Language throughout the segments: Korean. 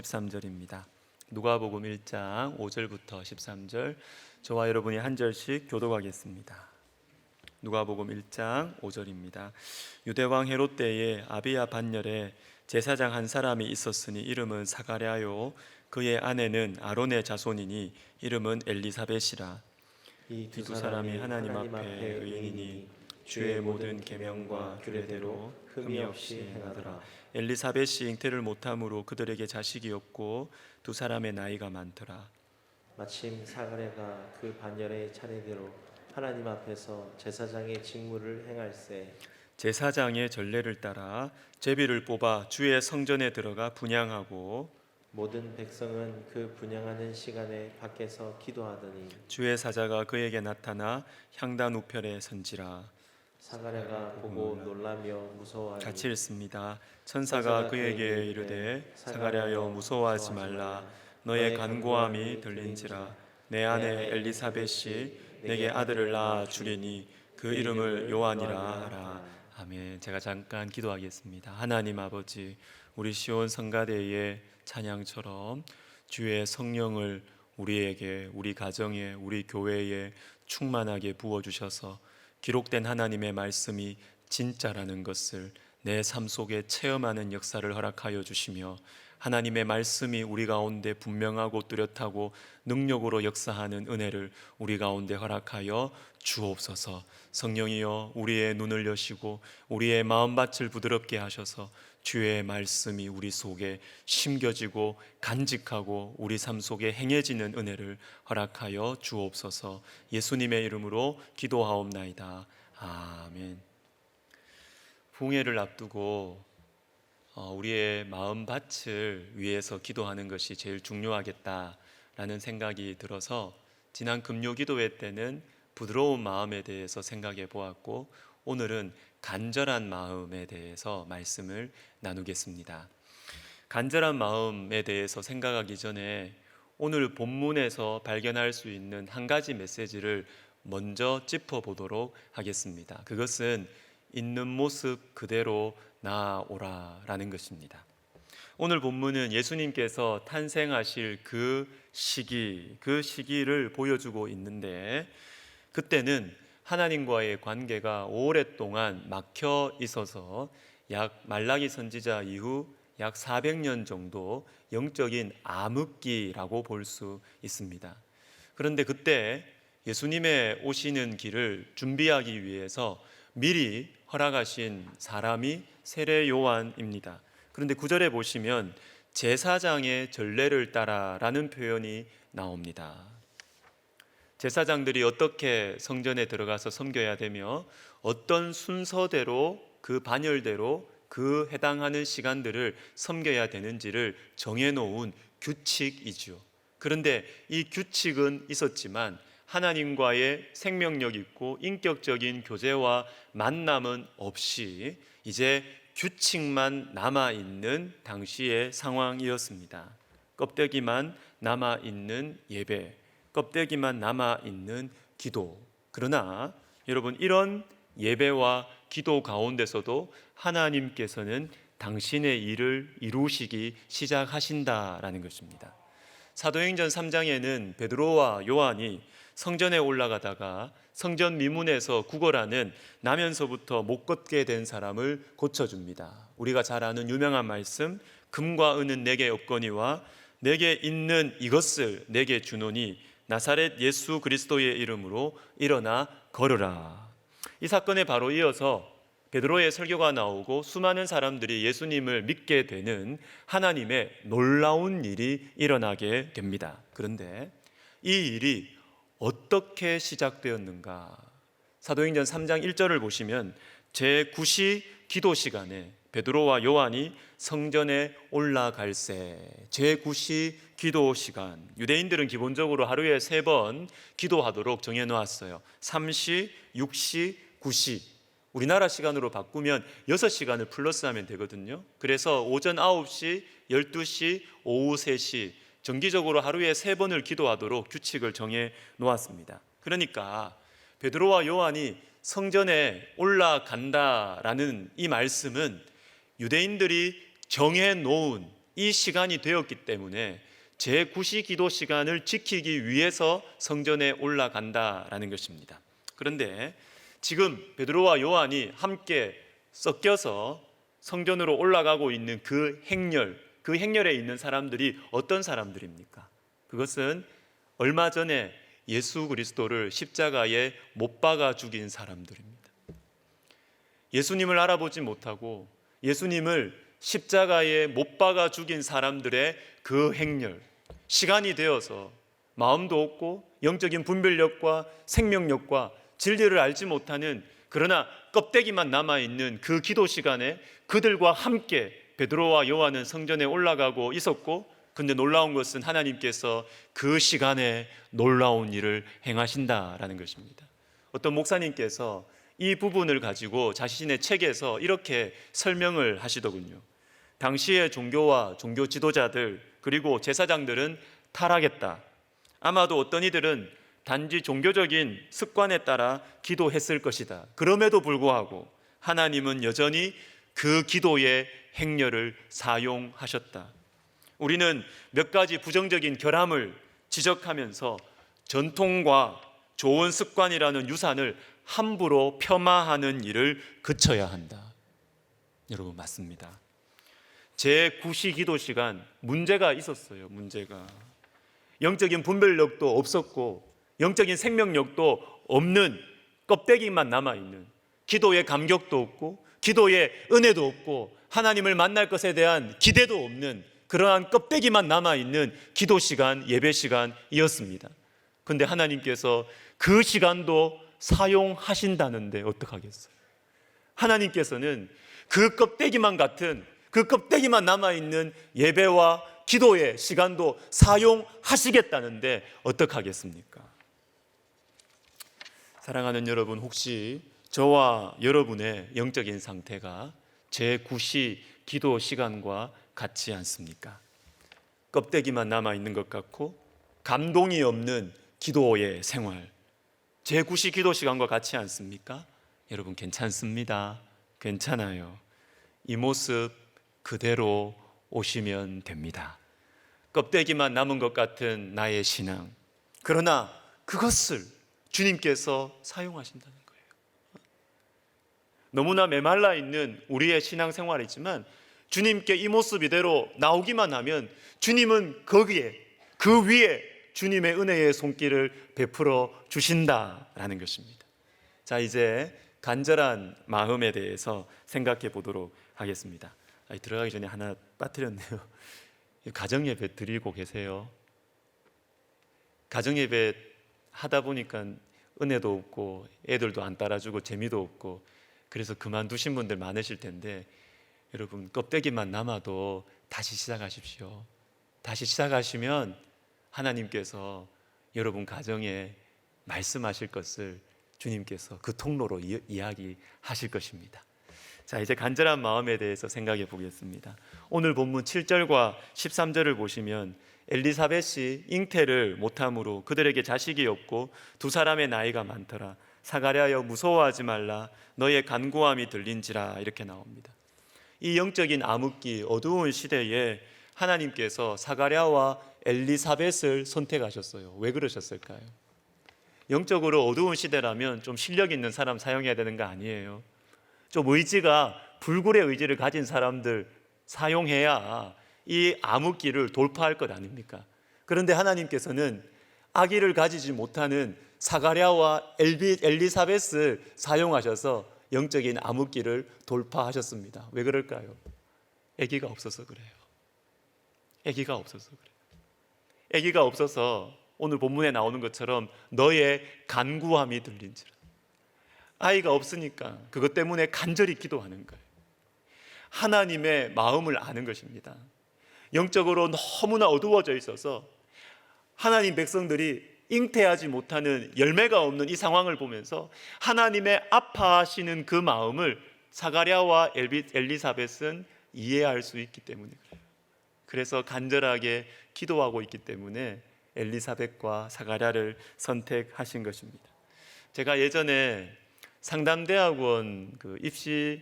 13절입니다. 누가복음 1장 5절부터 13절, 저와 여러분이 한 절씩 교독하겠습니다. 누가복음 1장 5절입니다. 유대왕 헤롯 때에 아비야 반열에 제사장 한 사람이 있었으니 이름은 사가랴요, 그의 아내는 아론의 자손이니 이름은 엘리사벳이라. 이 두 사람이 하나님 앞에 의인이니 주의 모든 계명과 규례대로 흠이 없이 행하더라. 엘리사벳이 잉태를 못함으로 그들에게 자식이 없고 두 사람의 나이가 많더라. 마침 사가랴가 그 반열의 차례대로 하나님 앞에서 제사장의 직무를 행할세. 제사장의 전례를 따라 제비를 뽑아 주의 성전에 들어가 분향하고 모든 백성은 그 분향하는 시간에 밖에서 기도하더니 주의 사자가 그에게 나타나 향단 우편에 선지라. 사가랴가 보고 놀라며 무서워하니. 같이 읽습니다. 천사가 그에게 이르되 사가랴여 무서워하지 말라. 너의 간구함이 들린지라. 내 아내 엘리사벳이 내게 아들을 낳아 주리니 그 이름을 요한이라 하라. 아멘. 제가 잠깐 기도하겠습니다. 하나님 아버지, 우리 시온 성가대의 찬양처럼 주의 성령을 우리에게, 우리 가정에, 우리 교회에 충만하게 부어주셔서 기록된 하나님의 말씀이 진짜라는 것을 내 삶 속에 체험하는 역사를 허락하여 주시며, 하나님의 말씀이 우리 가운데 분명하고 뚜렷하고 능력으로 역사하는 은혜를 우리 가운데 허락하여 주옵소서. 성령이여, 우리의 눈을 여시고 우리의 마음밭을 부드럽게 하셔서 주의 말씀이 우리 속에 심겨지고 간직하고 우리 삶 속에 행해지는 은혜를 허락하여 주옵소서. 예수님의 이름으로 기도하옵나이다. 아멘. 부흥회를 앞두고 우리의 마음밭을 위해서 기도하는 것이 제일 중요하겠다라는 생각이 들어서 지난 금요 기도회 때는 부드러운 마음에 대해서 생각해 보았고, 오늘은 간절한 마음에 대해서 말씀을 나누겠습니다. 간절한 마음에 대해서 생각하기 전에 오늘 본문에서 발견할 수 있는 한 가지 메시지를 먼저 짚어보도록 하겠습니다. 그것은 있는 모습 그대로 나아오라 라는 것입니다. 오늘 본문은 예수님께서 탄생하실 그 시기를 보여주고 있는데, 그때는 하나님과의 관계가 오랫동안 막혀 있어서 약 말라기 선지자 이후 약 400년 정도 영적인 암흑기라고 볼 수 있습니다. 그런데 그때 예수님의 오시는 길을 준비하기 위해서 미리 허락하신 사람이 세례 요한입니다. 그런데 9절에 보시면 제사장의 전례를 따라라는 표현이 나옵니다. 제사장들이 어떻게 성전에 들어가서 섬겨야 되며 어떤 순서대로, 그 반열대로 그 해당하는 시간들을 섬겨야 되는지를 정해놓은 규칙이죠. 그런데 이 규칙은 있었지만 하나님과의 생명력 있고 인격적인 교제와 만남은 없이 이제 규칙만 남아있는 당시의 상황이었습니다. 껍데기만 남아있는 예배, 껍데기만 남아있는 기도. 그러나 여러분, 이런 예배와 기도 가운데서도 하나님께서는 당신의 일을 이루시기 시작하신다라는 것입니다. 사도행전 3장에는 베드로와 요한이 성전에 올라가다가 성전 미문에서 구걸하는 나면서부터 못 걷게 된 사람을 고쳐줍니다. 우리가 잘 아는 유명한 말씀, 금과 은은 내게 없거니와 내게 있는 이것을 내게 주노니 나사렛 예수 그리스도의 이름으로 일어나 걸으라. 이 사건에 바로 이어서 베드로의 설교가 나오고 수많은 사람들이 예수님을 믿게 되는 하나님의 놀라운 일이 일어나게 됩니다. 그런데 이 일이 어떻게 시작되었는가? 사도행전 3장 1절을 보시면 제9시 기도 시간에 베드로와 요한이 성전에 올라갈새, 제9시 기도 시간. 유대인들은 기본적으로 하루에 3번 기도하도록 정해놓았어요. 3시, 6시, 9시. 우리나라 시간으로 바꾸면 6시간을 플러스하면 되거든요. 그래서 오전 9시, 12시, 오후 3시 정기적으로 하루에 3번을 기도하도록 규칙을 정해 놓았습니다. 그러니까 베드로와 요한이 성전에 올라간다라는 이 말씀은 유대인들이 정해 놓은 이 시간이 되었기 때문에 제9시 기도 시간을 지키기 위해서 성전에 올라간다라는 것입니다. 그런데 지금 베드로와 요한이 함께 섞여서 성전으로 올라가고 있는 그 행렬에 있는 사람들이 어떤 사람들입니까? 그것은 얼마 전에 예수 그리스도를 십자가에 못 박아 죽인 사람들입니다. 예수님을 알아보지 못하고 예수님을 십자가에 못 박아 죽인 사람들의 그 행렬, 시간이 되어서 마음도 없고 영적인 분별력과 생명력과 진리를 알지 못하는, 그러나 껍데기만 남아있는 그 기도 시간에 그들과 함께 베드로와 요한은 성전에 올라가고 있었고, 근데 놀라운 것은 하나님께서 그 시간에 놀라운 일을 행하신다라는 것입니다. 어떤 목사님께서 이 부분을 가지고 자신의 책에서 이렇게 설명을 하시더군요. 당시의 종교와 종교 지도자들 그리고 제사장들은 타락했다. 아마도 어떤 이들은 단지 종교적인 습관에 따라 기도했을 것이다. 그럼에도 불구하고 하나님은 여전히 그 기도의 행렬을 사용하셨다. 우리는 몇 가지 부정적인 결함을 지적하면서 전통과 좋은 습관이라는 유산을 함부로 폄하하는 일을 그쳐야 한다. 여러분, 맞습니다. 제9시 기도 시간 문제가 있었어요. 문제가 영적인 분별력도 없었고 영적인 생명력도 없는, 껍데기만 남아있는, 기도의 감격도 없고 기도의 은혜도 없고 하나님을 만날 것에 대한 기대도 없는 그러한 껍데기만 남아있는 기도 시간, 예배 시간이었습니다. 그런데 하나님께서 그 시간도 사용하신다는데 어떡하겠어요? 하나님께서는 그 껍데기만 같은, 그 껍데기만 남아있는 예배와 기도의 시간도 사용하시겠다는데 어떡하겠습니까? 사랑하는 여러분, 혹시 저와 여러분의 영적인 상태가 제9시 기도 시간과 같지 않습니까? 껍데기만 남아있는 것 같고 감동이 없는 기도의 생활, 제9시 기도 시간과 같지 않습니까? 여러분, 괜찮습니다. 괜찮아요. 이 모습 그대로 오시면 됩니다. 껍데기만 남은 것 같은 나의 신앙, 그러나 그것을 주님께서 사용하신다는 거예요. 너무나 메말라 있는 우리의 신앙생활이지만 주님께 이 모습 이대로 나오기만 하면 주님은 거기에, 그 위에 주님의 은혜의 손길을 베풀어 주신다라는 것입니다. 자, 이제 간절한 마음에 대해서 생각해 보도록 하겠습니다. 들어가기 전에 하나 빠뜨렸네요. 가정예배 드리고 계세요? 가정예배 하다 보니까 은혜도 없고 애들도 안 따라주고 재미도 없고 그래서 그만두신 분들 많으실 텐데, 여러분, 껍데기만 남아도 다시 시작하십시오. 다시 시작하시면 하나님께서 여러분 가정에 말씀하실 것을 주님께서 그 통로로 이야기하실 것입니다. 자, 이제 간절한 마음에 대해서 생각해 보겠습니다. 오늘 본문 7절과 13절을 보시면 엘리사벳이 잉태를 못함으로 그들에게 자식이 없고 두 사람의 나이가 많더라. 사가랴여 무서워하지 말라. 너의 간구함이 들린지라. 이렇게 나옵니다. 이 영적인 암흑기, 어두운 시대에 하나님께서 사가랴와 엘리사벳을 선택하셨어요. 왜 그러셨을까요? 영적으로 어두운 시대라면 좀 실력 있는 사람 사용해야 되는 거 아니에요? 좀 의지가, 불굴의 의지를 가진 사람들 사용해야 이 암흑기를 돌파할 것 아닙니까? 그런데 하나님께서는 아기를 가지지 못하는 사가랴와 엘리사벳을 사용하셔서 영적인 암흑기를 돌파하셨습니다. 왜 그럴까요? 아기가 없어서 그래요. 아기가 없어서 그래요. 아기가 없어서 오늘 본문에 나오는 것처럼 너의 간구함이 들린지라. 아이가 없으니까 그것 때문에 간절히 기도하는 거예요. 하나님의 마음을 아는 것입니다. 영적으로 너무나 어두워져 있어서 하나님 백성들이 잉태하지 못하는, 열매가 없는 이 상황을 보면서 하나님의 아파하시는 그 마음을 사가랴와 엘리사벳은 이해할 수 있기 때문에 그래요. 그래서 간절하게 기도하고 있기 때문에 엘리사벳과 사가랴를 선택하신 것입니다. 제가 예전에 상담대학원 입시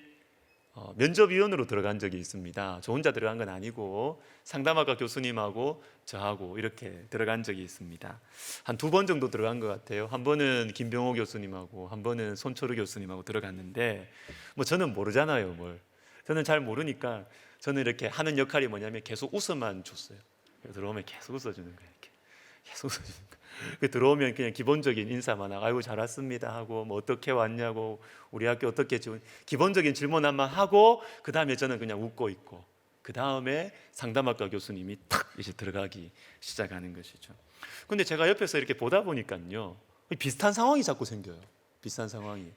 면접위원으로 들어간 적이 있습니다. 저 혼자 들어간 건 아니고 상담학과 교수님하고 저하고 이렇게 들어간 적이 있습니다. 한 2번 정도 들어간 것 같아요. 한 번은 김병호 교수님하고 한 번은 손초르 교수님하고 들어갔는데 뭐 저는 모르잖아요, 뭘. 저는 잘 모르니까 저는 이렇게 하는 역할이 뭐냐면 계속 웃어만 줬어요. 들어오면 계속 웃어주는 거예요. 이렇게 계속 웃어주는 거예요. 들어오면 그냥 기본적인 인사만 하고 아이고 잘 왔습니다 하고 뭐 어떻게 왔냐고 우리 학교 어떻게 지원 기본적인 질문 한번 하고 그 다음에 저는 그냥 웃고 있고 그 다음에 상담학과 교수님이 탁 이제 들어가기 시작하는 것이죠. 근데 제가 옆에서 이렇게 보다 보니까요 비슷한 상황이 자꾸 생겨요. 비슷한 상황이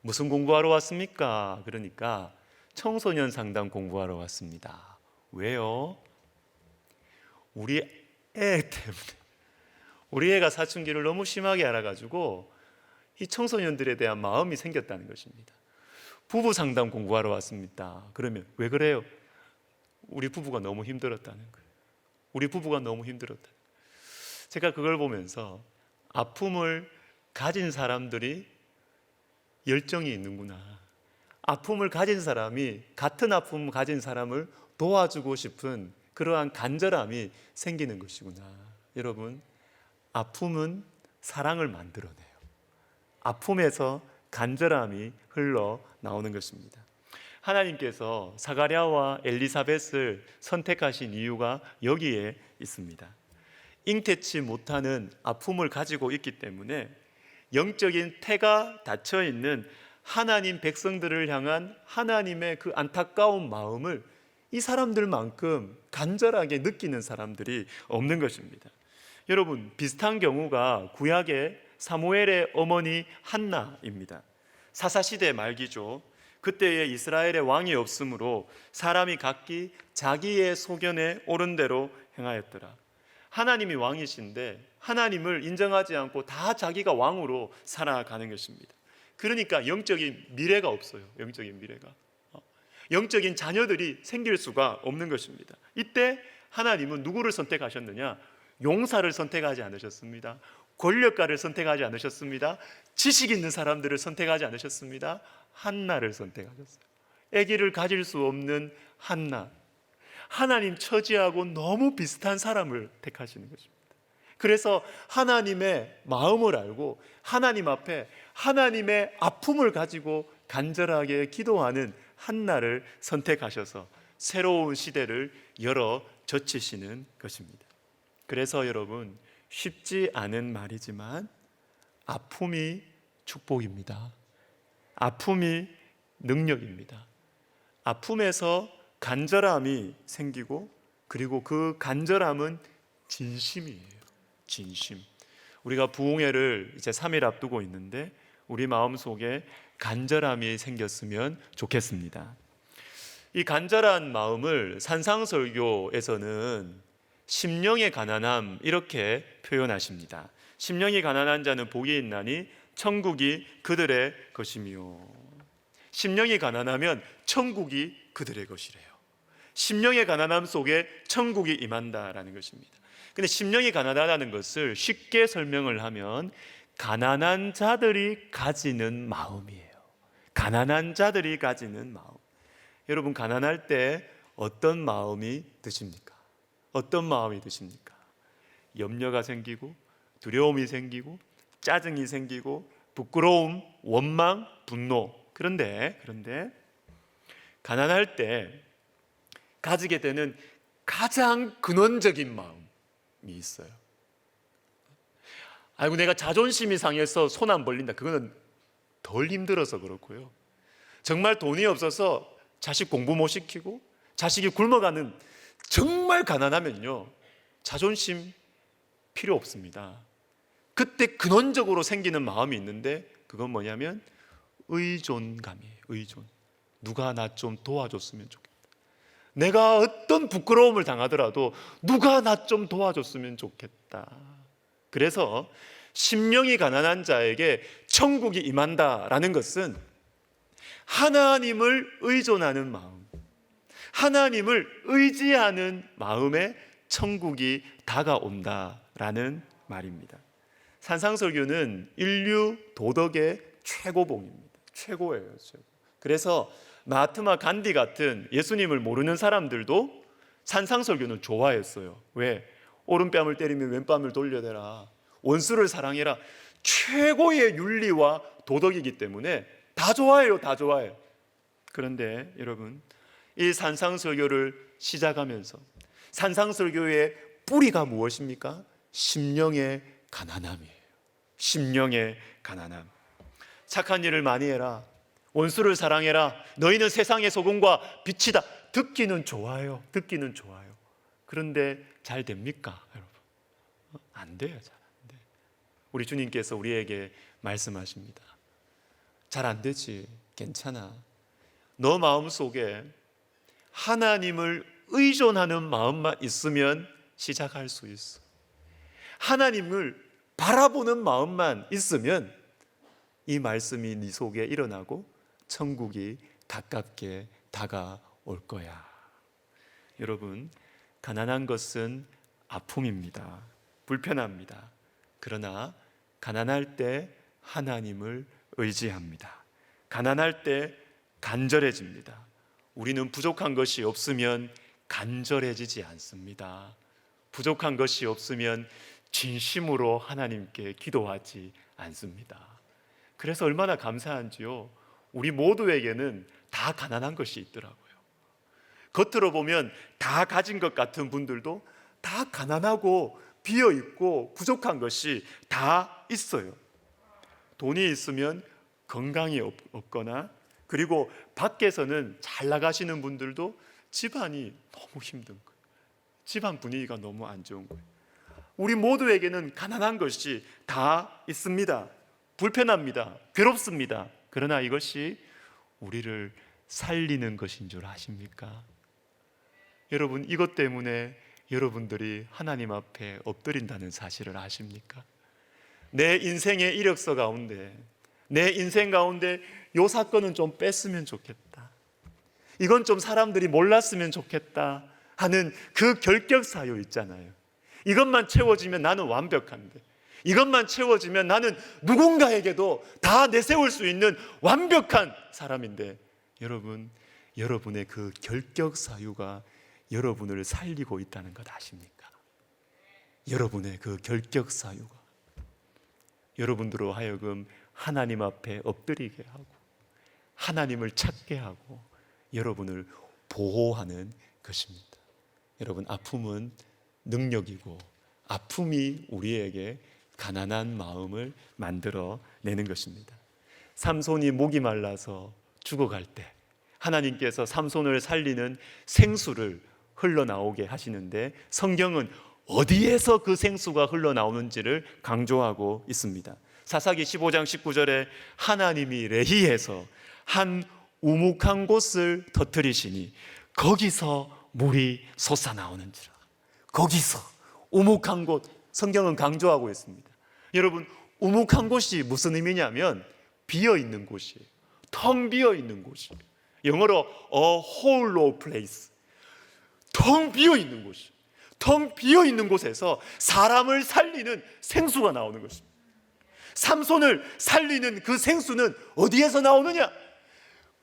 무슨 공부하러 왔습니까? 그러니까 청소년 상담 공부하러 왔습니다. 왜요? 우리 애 때문에 우리 애가 사춘기를 너무 심하게 알아가지고 이 청소년들에 대한 마음이 생겼다는 것입니다. 부부 상담 공부하러 왔습니다. 그러면 왜 그래요? 우리 부부가 너무 힘들었다는 거예요. 우리 부부가 너무 힘들었다. 제가 그걸 보면서 아픔을 가진 사람들이 열정이 있는구나. 아픔을 가진 사람이 같은 아픔을 가진 사람을 도와주고 싶은 그러한 간절함이 생기는 것이구나. 여러분, 아픔은 사랑을 만들어내요. 아픔에서 간절함이 흘러나오는 것입니다. 하나님께서 사가랴와 엘리사벳을 선택하신 이유가 여기에 있습니다. 잉태치 못하는 아픔을 가지고 있기 때문에 영적인 태가 닫혀있는 하나님 백성들을 향한 하나님의 그 안타까운 마음을 이 사람들만큼 간절하게 느끼는 사람들이 없는 것입니다. 여러분, 비슷한 경우가 구약의 사무엘의 어머니 한나입니다. 사사시대 말기죠. 그때에 이스라엘의 왕이 없으므로 사람이 각기 자기의 소견에 옳은 대로 행하였더라. 하나님이 왕이신데 하나님을 인정하지 않고 다 자기가 왕으로 살아가는 것입니다. 그러니까 영적인 미래가 없어요. 영적인 미래가. 영적인 자녀들이 생길 수가 없는 것입니다. 이때 하나님은 누구를 선택하셨느냐? 용사를 선택하지 않으셨습니다. 권력가를 선택하지 않으셨습니다. 지식 있는 사람들을 선택하지 않으셨습니다. 한나를 선택하셨어요. 아기를 가질 수 없는 한나. 하나님 처지하고 너무 비슷한 사람을 택하시는 것입니다. 그래서 하나님의 마음을 알고 하나님 앞에 하나님의 아픔을 가지고 간절하게 기도하는 한나를 선택하셔서 새로운 시대를 열어 젖히시는 것입니다. 그래서 여러분, 쉽지 않은 말이지만 아픔이 축복입니다. 아픔이 능력입니다. 아픔에서 간절함이 생기고 그리고 그 간절함은 진심이에요. 진심. 우리가 부흥회를 이제 3일 앞두고 있는데 우리 마음속에 간절함이 생겼으면 좋겠습니다. 이 간절한 마음을 산상설교에서는 심령의 가난함 이렇게 표현하십니다. 심령이 가난한 자는 복이 있나니 천국이 그들의 것이며. 심령이 가난하면 천국이 그들의 것이래요. 심령의 가난함 속에 천국이 임한다라는 것입니다. 근데 심령이 가난하다는 것을 쉽게 설명을 하면 가난한 자들이 가지는 마음이에요. 가난한 자들이 가지는 마음. 여러분, 가난할 때 어떤 마음이 드십니까? 어떤 마음이 드십니까? 염려가 생기고 두려움이 생기고 짜증이 생기고 부끄러움, 원망, 분노. 그런데 가난할 때 가지게 되는 가장 근원적인 마음이 있어요. 아이고, 내가 자존심이 상해서 손 안 벌린다. 그거는 덜 힘들어서 그렇고요. 정말 돈이 없어서 자식 공부 못 시키고 자식이 굶어가는, 정말 가난하면요 자존심 필요 없습니다. 그때 근원적으로 생기는 마음이 있는데 그건 뭐냐면 의존감이에요. 의존. 누가 나 좀 도와줬으면 좋겠다. 내가 어떤 부끄러움을 당하더라도 누가 나 좀 도와줬으면 좋겠다. 그래서 심령이 가난한 자에게 천국이 임한다라는 것은 하나님을 의존하는 마음, 하나님을 의지하는 마음에 천국이 다가온다라는 말입니다. 산상설교는 인류 도덕의 최고봉입니다. 최고예요, 최고. 그래서 마하트마 간디 같은 예수님을 모르는 사람들도 산상설교는 좋아했어요. 왜? 오른뺨을 때리면 왼뺨을 돌려대라, 원수를 사랑해라, 최고의 윤리와 도덕이기 때문에 다 좋아해요. 다 좋아해요. 그런데 여러분, 이 산상설교를 시작하면서 산상설교의 뿌리가 무엇입니까? 심령의 가난함이에요. 심령의 가난함. 착한 일을 많이 해라, 원수를 사랑해라, 너희는 세상의 소금과 빛이다. 듣기는 좋아요. 듣기는 좋아요. 그런데 잘 됩니까, 여러분? 안 돼요. 잘 안 돼요. 우리 주님께서 우리에게 말씀하십니다. 잘 안 되지. 괜찮아. 너 마음속에 하나님을 의존하는 마음만 있으면 시작할 수 있어. 하나님을 바라보는 마음만 있으면 이 말씀이 네 속에 일어나고 천국이 가깝게 다가올 거야. 여러분, 가난한 것은 아픔입니다. 불편합니다. 그러나 가난할 때 하나님을 의지합니다. 가난할 때 간절해집니다. 우리는 부족한 것이 없으면 간절해지지 않습니다. 부족한 것이 없으면 진심으로 하나님께 기도하지 않습니다. 그래서 얼마나 감사한지요. 우리 모두에게는 다 가난한 것이 있더라고요. 겉으로 보면 다 가진 것 같은 분들도 다 가난하고 비어있고 부족한 것이 다 있어요. 돈이 있으면 건강이 없거나, 그리고 밖에서는 잘 나가시는 분들도 집안이 너무 힘든 거예요. 집안 분위기가 너무 안 좋은 거예요. 우리 모두에게는 가난한 것이 다 있습니다. 불편합니다. 괴롭습니다. 그러나 이것이 우리를 살리는 것인 줄 아십니까? 여러분, 이것 때문에 여러분들이 하나님 앞에 엎드린다는 사실을 아십니까? 내 인생의 이력서 가운데, 내 인생 가운데 이 사건은 좀 뺐으면 좋겠다, 이건 좀 사람들이 몰랐으면 좋겠다 하는 그 결격 사유 있잖아요. 이것만 채워지면 나는 완벽한데, 이것만 채워지면 나는 누군가에게도 다 내세울 수 있는 완벽한 사람인데, 여러분, 여러분의 그 결격 사유가 여러분을 살리고 있다는 것 아십니까? 여러분의 그 결격 사유가 여러분들로 하여금 하나님 앞에 엎드리게 하고 하나님을 찾게 하고 여러분을 보호하는 것입니다. 여러분, 아픔은 능력이고 아픔이 우리에게 가난한 마음을 만들어내는 것입니다. 삼손이 목이 말라서 죽어갈 때 하나님께서 삼손을 살리는 생수를 흘러나오게 하시는데, 성경은 어디에서 그 생수가 흘러나오는지를 강조하고 있습니다. 사사기 15장 19절에 하나님이 레히에서 한 우묵한 곳을 터뜨리시니 거기서 물이 솟아나오는지라. 거기서 우묵한 곳, 성경은 강조하고 있습니다. 여러분, 우묵한 곳이 무슨 의미냐면 비어있는 곳이에요. 텅 비어있는 곳이에요. 영어로 a hollow place, 텅 비어있는 곳이에요. 텅 비어있는 곳에서 사람을 살리는 생수가 나오는 것입니다. 삼손을 살리는 그 생수는 어디에서 나오느냐?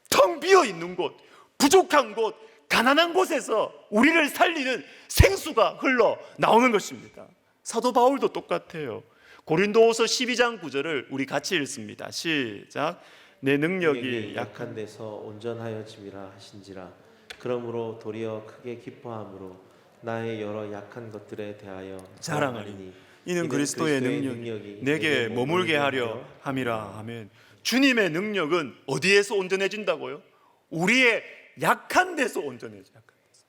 텅 비어있는 곳, 부족한 곳, 가난한 곳에서 우리를 살리는 생수가 흘러나오는 것입니다. 사도 바울도 똑같아요. 고린도후서 12장 9절을 우리 같이 읽습니다. 시작. 내 능력이 약한 데서 온전하여짐이라 하신지라. 그러므로 도리어 크게 기뻐함으로 나의 여러 약한 것들에 대하여 자랑하리니 이는 그리스도의 능력이 내게 머물게 하려 함이라. 아멘. 주님의 능력은 어디에서 온전해진다고요? 우리의 약한 데서 온전해져. 약한 데서.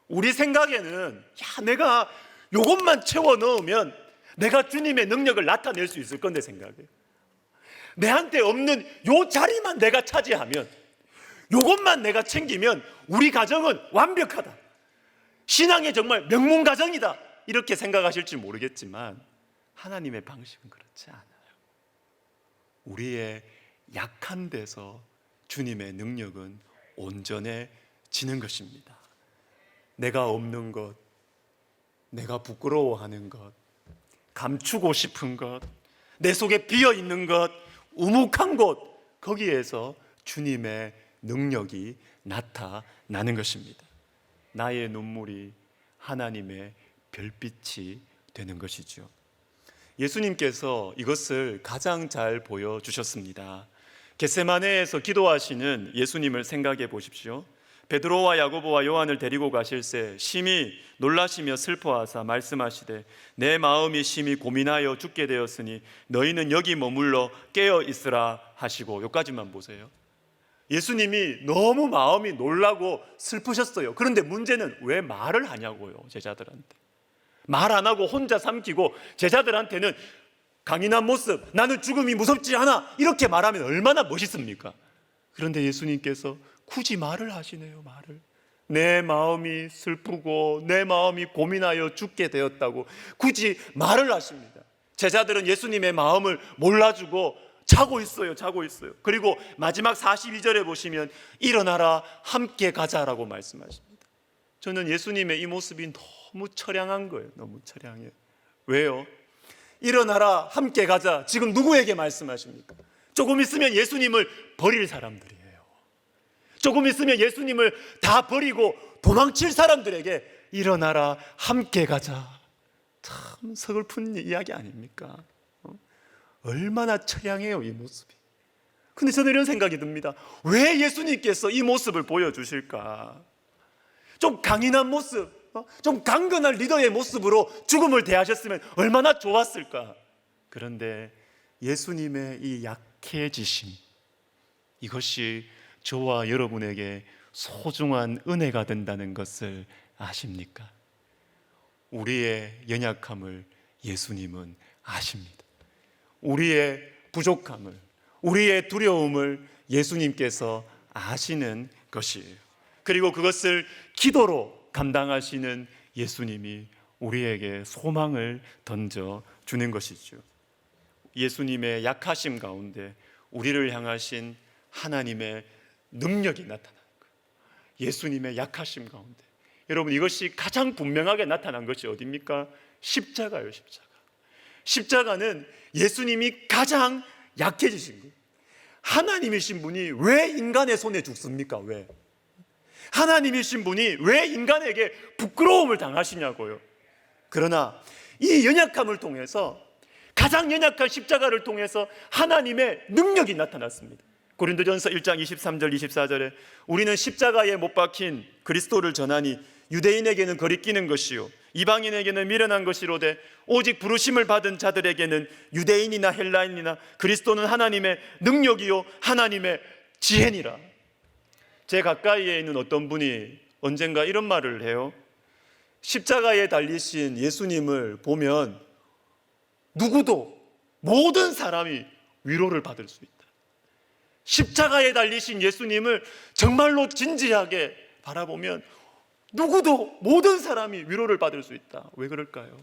우리 생각에는 내가 이것만 채워 넣으면 내가 주님의 능력을 나타낼 수 있을 건데 생각해요. 내한테 없는 요 자리만 내가 차지하면, 요것만 내가 챙기면 우리 가정은 완벽하다, 신앙의 정말 명문 가정이다, 이렇게 생각하실지 모르겠지만 하나님의 방식은 그렇지 않아요. 우리의 약한 데서 주님의 능력은 온전해지는 것입니다. 내가 없는 것, 내가 부끄러워하는 것, 감추고 싶은 것, 내 속에 비어있는 것, 우묵한 곳, 거기에서 주님의 능력이 나타나는 것입니다. 나의 눈물이 하나님의 별빛이 되는 것이죠. 예수님께서 이것을 가장 잘 보여주셨습니다. 겟세마네에서 기도하시는 예수님을 생각해 보십시오. 베드로와 야고보와 요한을 데리고 가실새 심히 놀라시며 슬퍼하사 말씀하시되 내 마음이 심히 고민하여 죽게 되었으니 너희는 여기 머물러 깨어 있으라 하시고, 여기까지만 보세요. 예수님이 너무 마음이 놀라고 슬프셨어요. 그런데 문제는 왜 말을 하냐고요. 제자들한테 말 안 하고 혼자 삼키고, 제자들한테는 강인한 모습, 나는 죽음이 무섭지 않아, 이렇게 말하면 얼마나 멋있습니까? 그런데 예수님께서 굳이 말을 하시네요. 말을. 내 마음이 슬프고 내 마음이 고민하여 죽게 되었다고 굳이 말을 하십니다. 제자들은 예수님의 마음을 몰라주고 자고 있어요. 그리고 마지막 42절에 보시면 일어나라 함께 가자라고 말씀하십니다. 저는 예수님의 이 모습이 너무 처량한 거예요. 너무 처량해요. 왜요? 일어나라 함께 가자, 지금 누구에게 말씀하십니까? 조금 있으면 예수님을 버릴 사람들이에요. 조금 있으면 예수님을 다 버리고 도망칠 사람들에게 일어나라 함께 가자. 참 서글픈 이야기 아닙니까? 얼마나 처량해요, 이 모습이. 근데 저는 이런 생각이 듭니다. 왜 예수님께서 이 모습을 보여주실까? 좀 강인한 모습, 좀 강건한 리더의 모습으로 죽음을 대하셨으면 얼마나 좋았을까? 그런데 예수님의 이 약해지심, 이것이 저와 여러분에게 소중한 은혜가 된다는 것을 아십니까? 우리의 연약함을 예수님은 아십니다. 우리의 부족함을, 우리의 두려움을 예수님께서 아시는 것이에요. 그리고 그것을 기도로 감당하시는 예수님이 우리에게 소망을 던져주는 것이죠. 예수님의 약하심 가운데 우리를 향하신 하나님의 능력이 나타나는 거예요. 예수님의 약하심 가운데. 여러분, 이것이 가장 분명하게 나타난 것이 어디입니까? 십자가예요. 십자가는 예수님이 가장 약해지신 거예요. 하나님이신 분이 왜 인간의 손에 죽습니까? 왜? 하나님이신 분이 왜 인간에게 부끄러움을 당하시냐고요. 그러나 이 연약함을 통해서, 가장 연약한 십자가를 통해서 하나님의 능력이 나타났습니다. 고린도전서 1장 23절 24절에 우리는 십자가에 못 박힌 그리스도를 전하니 유대인에게는 거리끼는 것이요 이방인에게는 미련한 것이로되 오직 부르심을 받은 자들에게는 유대인이나 헬라인이나 그리스도는 하나님의 능력이요 하나님의 지혜니라. 제 가까이에 있는 어떤 분이 언젠가 이런 말을 해요. 십자가에 달리신 예수님을 보면 누구도, 모든 사람이 위로를 받을 수 있다. 십자가에 달리신 예수님을 정말로 진지하게 바라보면 누구도, 모든 사람이 위로를 받을 수 있다. 왜 그럴까요?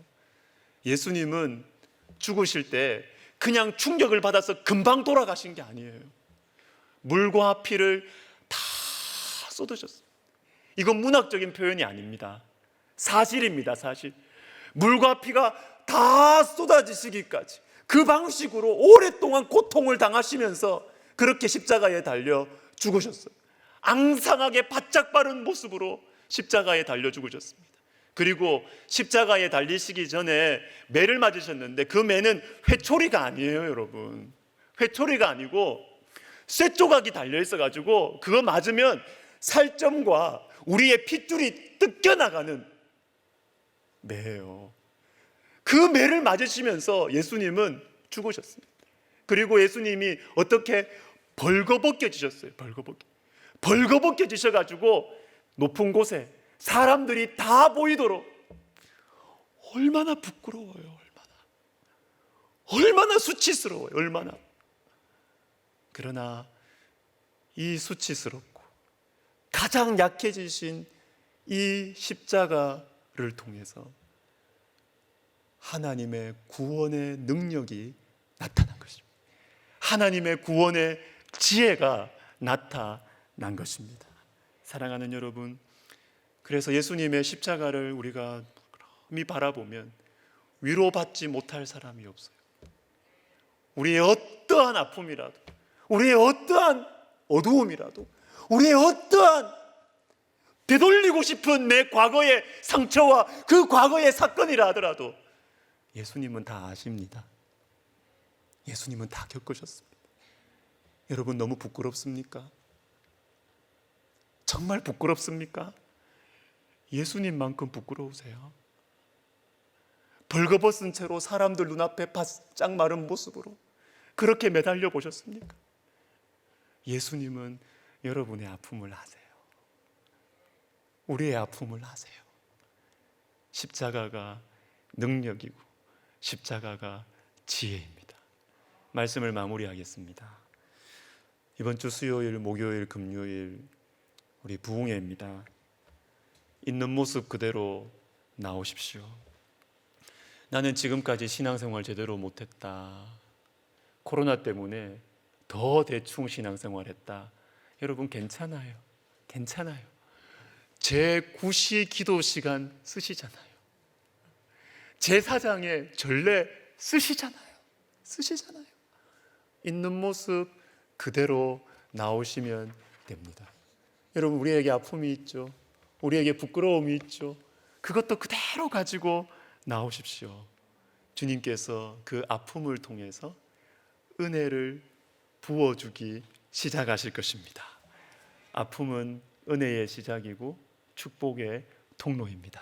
예수님은 죽으실 때 그냥 충격을 받아서 금방 돌아가신 게 아니에요. 물과 피를 다 쏟으셨어요. 이건 문학적인 표현이 아닙니다. 사실입니다. 사실. 물과 피가 다 쏟아지시기까지 그 방식으로 오랫동안 고통을 당하시면서 그렇게 십자가에 달려 죽으셨어요. 앙상하게 바짝 바른 모습으로 십자가에 달려 죽으셨습니다. 그리고 십자가에 달리시기 전에 매를 맞으셨는데 그 매는 회초리가 아니에요, 여러분. 회초리가 아니고 쇠조각이 달려 있어가지고 그거 맞으면 살점과 우리의 핏줄이 뜯겨나가는 매예요. 그 매를 맞으시면서 예수님은 죽으셨습니다. 그리고 예수님이 어떻게 벌거벗겨지셨어요. 벌거벗겨지셔가지고 높은 곳에 사람들이 다 보이도록. 얼마나 부끄러워요. 얼마나 수치스러워요. 얼마나. 그러나 이 수치스럽고 가장 약해지신 이 십자가를 통해서 하나님의 구원의 능력이 나타난 것입니다. 하나님의 구원의 지혜가 나타난 것입니다. 사랑하는 여러분, 그래서 예수님의 십자가를 우리가 미 바라보면 위로받지 못할 사람이 없어요. 우리의 어떠한 아픔이라도, 우리의 어떠한 어두움이라도, 우리의 어떠한 되돌리고 싶은 내 과거의 상처와 그 과거의 사건이라 하더라도 예수님은 다 아십니다. 예수님은 다 겪으셨습니다. 여러분, 너무 부끄럽습니까? 정말 부끄럽습니까? 예수님만큼 부끄러우세요? 벌거벗은 채로 사람들 눈앞에 바짝 마른 모습으로 그렇게 매달려 보셨습니까? 예수님은 여러분의 아픔을 아세요. 우리의 아픔을 아세요. 십자가가 능력이고 십자가가 지혜입니다. 말씀을 마무리하겠습니다. 이번 주 수요일, 목요일, 금요일 우리 부흥회입니다. 있는 모습 그대로 나오십시오. 나는 지금까지 신앙생활 제대로 못했다. 코로나 때문에 더 대충 신앙생활했다. 여러분, 괜찮아요. 괜찮아요. 제9시 기도 시간 쓰시잖아요. 제사장의 전례 쓰시잖아요. 있는 모습 그대로 나오시면 됩니다. 여러분, 우리에게 아픔이 있죠. 우리에게 부끄러움이 있죠. 그것도 그대로 가지고 나오십시오. 주님께서 그 아픔을 통해서 은혜를 부어주기 시작하실 것입니다. 아픔은 은혜의 시작이고 축복의 통로입니다.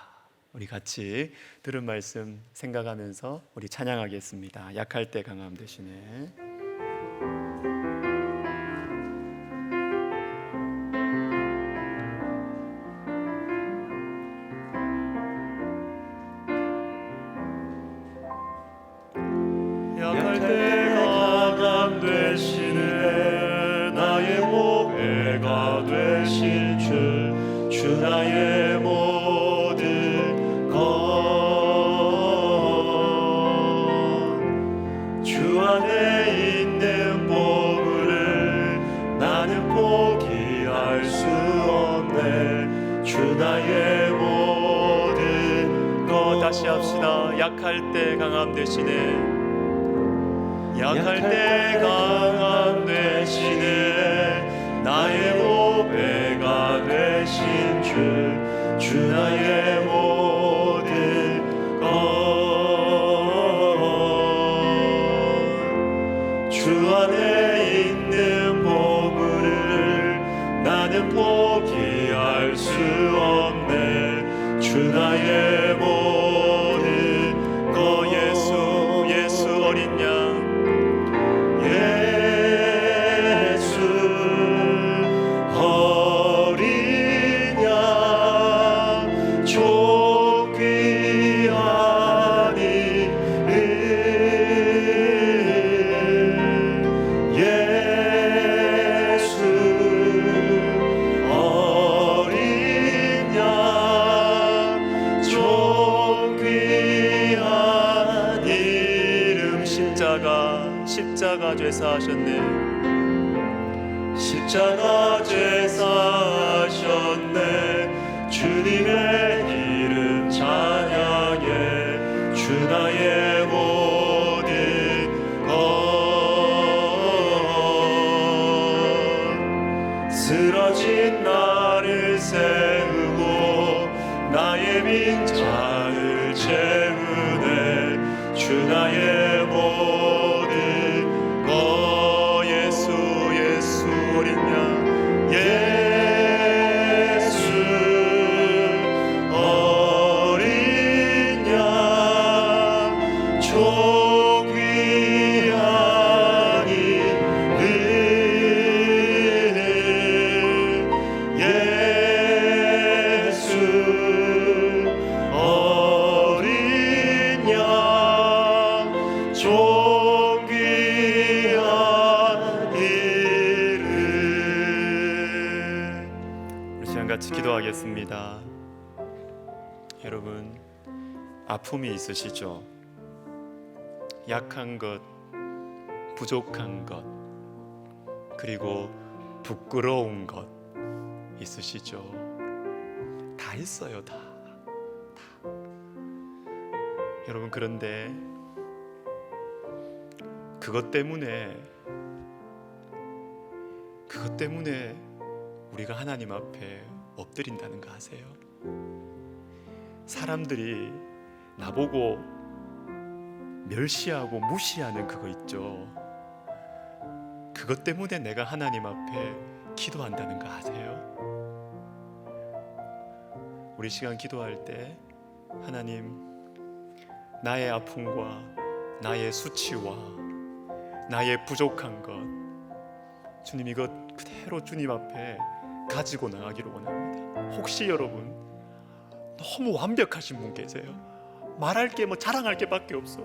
우리 같이 들은 말씀 생각하면서 우리 찬양하겠습니다. 약할 때 강함 대신에. 약할 때 강함 되시네 나의 보배가 되신 주 나의 모든 것 주 안에 있는 보물을 나는 포기할 수 없네 주 나의 모든 것 다시 합시다. 약할 때 강함 되시네 약할 때 강함 되시네 나의 보배가 되신 주 나의 모든 것 주 안에 있는 보물을 나는 포기할 수 없네 주 나의 모든 것 예수 어린 양 십자가 죄사하셨네 십자가 죄사하셨네 주님의 이름 찬양해 주 나의 모든 것 쓰러진 나를 세우고 나의 빈잔을 채우네 주 나의 모든 예수 어린 양 예수 어린 양 존귀한 이름 예수 어린 양 같이 기도하겠습니다. 여러분, 아픔이 있으시죠? 약한 것, 부족한 것, 그리고 부끄러운 것 있으시죠? 다 있어요, 다. 여러분, 그런데 그것 때문에 우리가 하나님 앞에 엎드린다는 거 아세요? 사람들이 나보고 멸시하고 무시하는 그거 있죠. 그것 때문에 내가 하나님 앞에 기도한다는 거 아세요? 우리 시간 기도할 때 하나님, 나의 아픔과 나의 수치와 나의 부족한 것, 주님 이것 그대로 주님 앞에 가지고 나가기를 원합니다. 혹시 여러분 너무 완벽하신 분 계세요? 말할 게 뭐 자랑할 게 밖에 없어.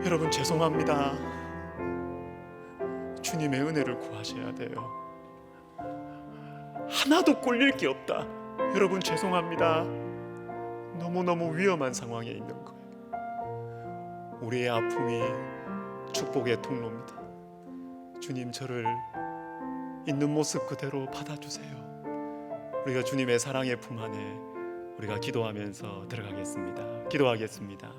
여러분 죄송합니다. 주님의 은혜를 구하셔야 돼요. 하나도 꼴릴 게 없다. 여러분 죄송합니다. 너무너무 위험한 상황에 있는 거예요. 우리의 아픔이 축복의 통로입니다. 주님 저를 있는 모습 그대로 받아주세요. 우리가 주님의 사랑의 품 안에 우리가 기도하면서 들어가겠습니다. 기도하겠습니다.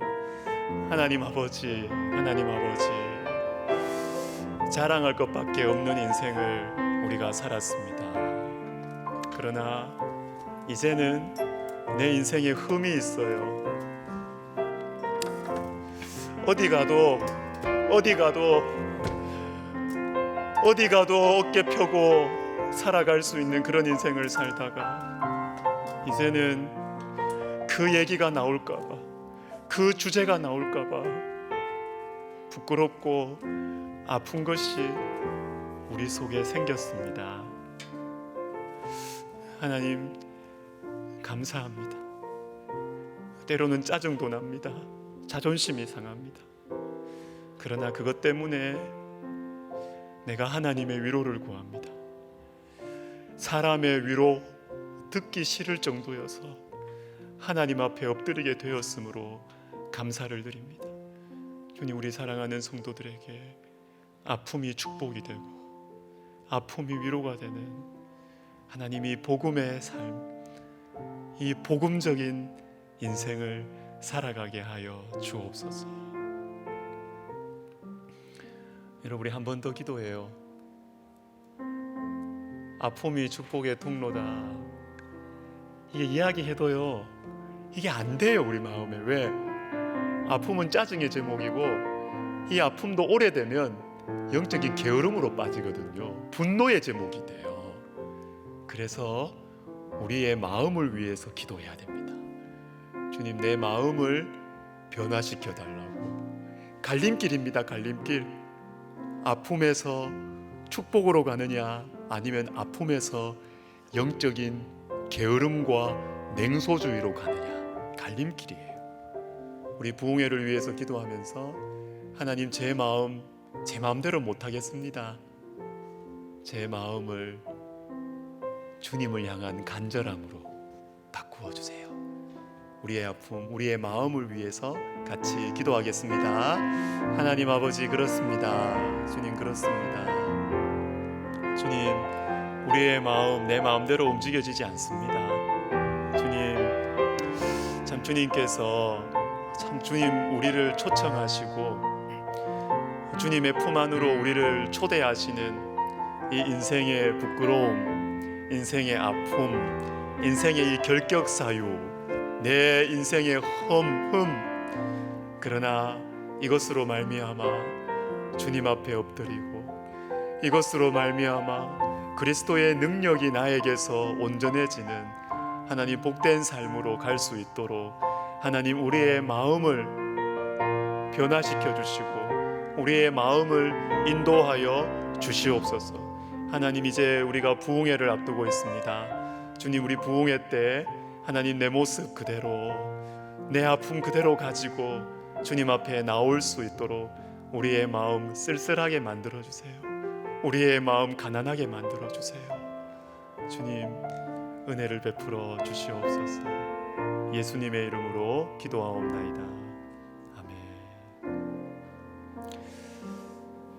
하나님 아버지, 하나님 아버지, 자랑할 것밖에 없는 인생을 우리가 살았습니다. 그러나 이제는 내 인생에 흠이 있어요. 어디 가도 어깨 펴고 살아갈 수 있는 그런 인생을 살다가 이제는 그 얘기가 나올까봐, 그 주제가 나올까봐 부끄럽고 아픈 것이 우리 속에 생겼습니다. 하나님 감사합니다. 때로는 짜증도 납니다. 자존심이 상합니다. 그러나 그것 때문에 내가 하나님의 위로를 구합니다. 사람의 위로 듣기 싫을 정도여서 하나님 앞에 엎드리게 되었으므로 감사를 드립니다. 주님, 우리 사랑하는 성도들에게 아픔이 축복이 되고 아픔이 위로가 되는 하나님이 복음의 삶, 이 복음적인 인생을 살아가게 하여 주옵소서. 여러분, 우리 한 번 더 기도해요. 아픔이 축복의 통로다. 이게 이야기해도요, 이게 안 돼요, 우리 마음에. 왜? 아픔은 짜증의 제목이고, 이 아픔도 오래되면 영적인 게으름으로 빠지거든요. 분노의 제목이 돼요. 그래서 우리의 마음을 위해서 기도해야 됩니다. 주님, 내 마음을 변화시켜 달라고. 갈림길입니다. 갈림길. 아픔에서 축복으로 가느냐, 아니면 아픔에서 영적인 게으름과 냉소주의로 가느냐, 갈림길이에요. 우리 부흥회를 위해서 기도하면서 하나님, 제 마음 제 마음대로 못하겠습니다. 제 마음을 주님을 향한 간절함으로 바꾸어 주세요. 우리의 아픔, 우리의 마음을 위해서 같이 기도하겠습니다. 하나님 아버지, 그렇습니다. 주님, 그렇습니다. 주님, 우리의 마음 내 마음대로 움직여지지 않습니다. 주님, 참 주님께서 주님 우리를 초청하시고 주님의 품 안으로 우리를 초대하시는 이 인생의 부끄러움, 인생의 아픔, 인생의 이 결격 사유, 내 인생의 흠, 그러나 이것으로 말미암아 주님 앞에 엎드리고 이것으로 말미암아 그리스도의 능력이 나에게서 온전해지는 하나님 복된 삶으로 갈 수 있도록 하나님 우리의 마음을 변화시켜 주시고 우리의 마음을 인도하여 주시옵소서. 하나님, 이제 우리가 부흥회를 앞두고 있습니다. 주님, 우리 부흥회 때 하나님 내 모습 그대로, 내 아픔 그대로 가지고 주님 앞에 나올 수 있도록 우리의 마음 쓸쓸하게 만들어 주세요. 우리의 마음 가난하게 만들어 주세요. 주님, 은혜를 베풀어 주시옵소서. 예수님의 이름으로 기도하옵나이다.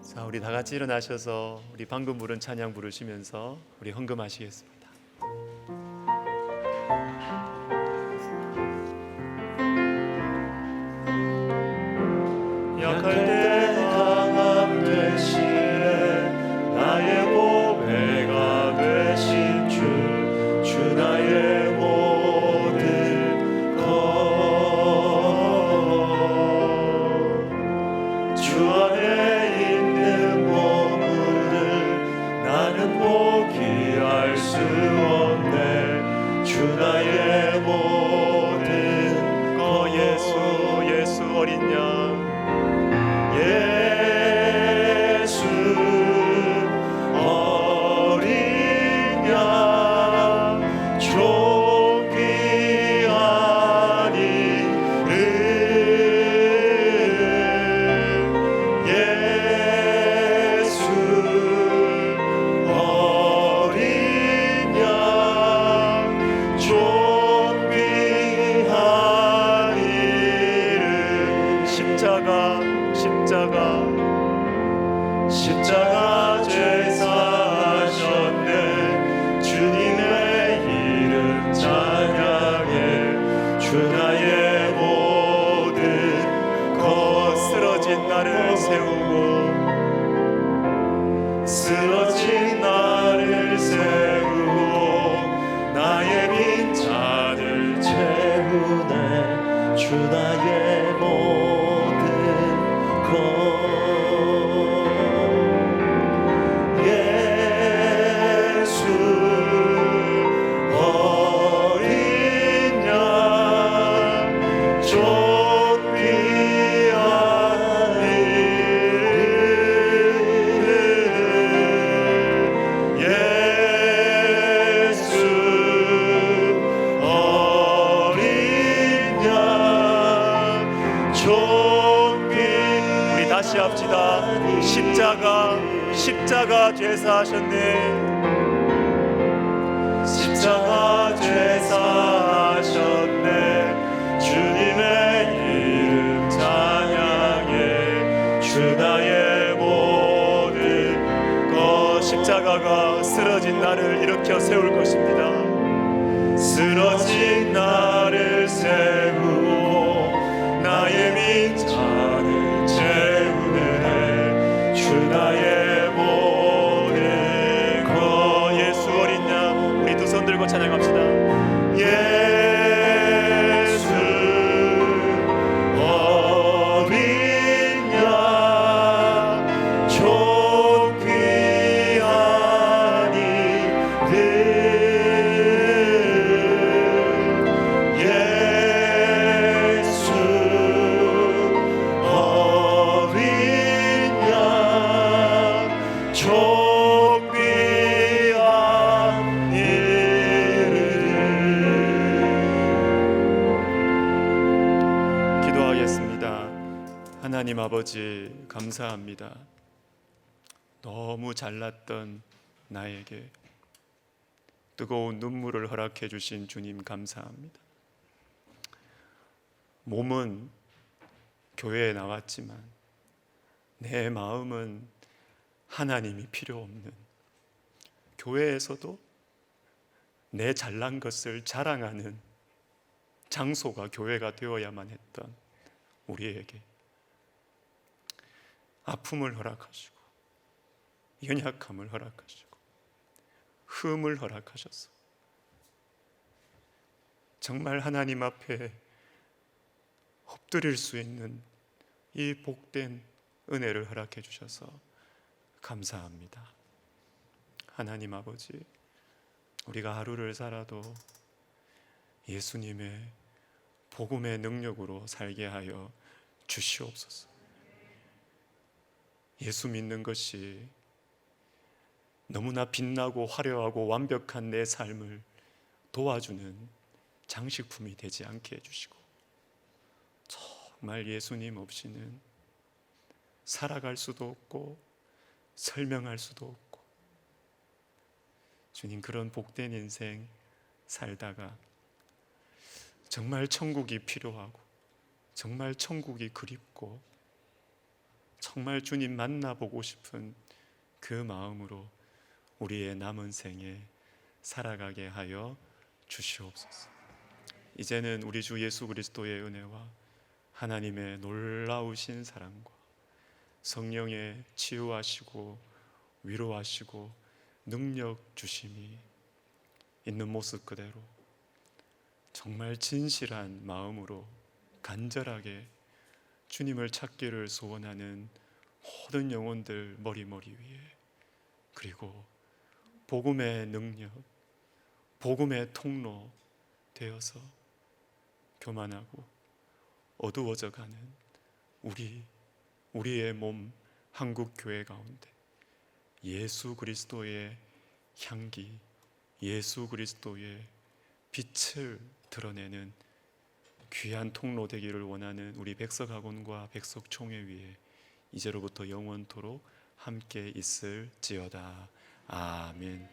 자, 우리 다 같이 일어나셔서 우리 방금 부른 찬양 부르시면서 우리 헌금하시겠습니다. 약할 때 강함 되시네 나의 보배가 되시네 예수 어린 양 예수 어린 양 존귀 십자가 죄 사셨네. 주님의 이름 찬양해. 주 나의 모든 것 쓰러진 나를 세우고 쓰러진 나를 세우고 나의 빈잔을 채우네. 주 나의 모든 것 다시 합시다. 십자가 죄 사하셨네. 십자가 죄 사하셨네. 주님의 이름 찬양해. 주 나의 모든 것. 십자가가 쓰러진 나를 일으켜 세울 것입니다. 쓰러진 나를 세우고 나의 빈잔을 채우네. 주 나의 모든 것. 예수 어린 양 우리 두 손 들고 찬양합시다. 예수 어린 양 존귀한 이들. 예수 어린 양 존귀한 이름. 기도하겠습니다. 하나님 아버지 감사합니다. 너무 잘났던 나에게 뜨거운 눈물을 허락해 주신 주님 감사합니다. 몸은 교회에 나왔지만 내 마음은 하나님이 필요 없는, 교회에서도 내 잘난 것을 자랑하는 장소가 교회가 되어야만 했던 우리에게 아픔을 허락하시고 연약함을 허락하시고 흠을 허락하셔서 정말 하나님 앞에 엎드릴 수 있는 이 복된 은혜를 허락해 주셔서 감사합니다. 하나님 아버지, 우리가 하루를 살아도 예수님의 복음의 능력으로 살게 하여 주시옵소서. 예수 믿는 것이 너무나 빛나고 화려하고 완벽한 내 삶을 도와주는 장식품이 되지 않게 해주시고, 정말 예수님 없이는 살아갈 수도 없고 설명할 수도 없고, 주님 그런 복된 인생 살다가 정말 천국이 필요하고 정말 천국이 그립고 정말 주님 만나보고 싶은 그 마음으로 우리의 남은 생에 살아가게 하여 주시옵소서. 이제는 우리 주 예수 그리스도의 은혜와 하나님의 놀라우신 사랑과 성령의 치유하시고 위로하시고 능력 주심이 있는 모습 그대로 정말 진실한 마음으로 간절하게 주님을 찾기를 소원하는 모든 영혼들 머리 위에, 그리고 복음의 능력, 복음의 통로 되어서 교만하고 어두워져가는 우리의 몸 한국 교회 가운데 예수 그리스도의 향기, 예수 그리스도의 빛을 드러내는 귀한 통로 되기를 원하는 우리 백석학원과 백석총회 위에 이제로부터 영원토록 함께 있을지어다. 아멘.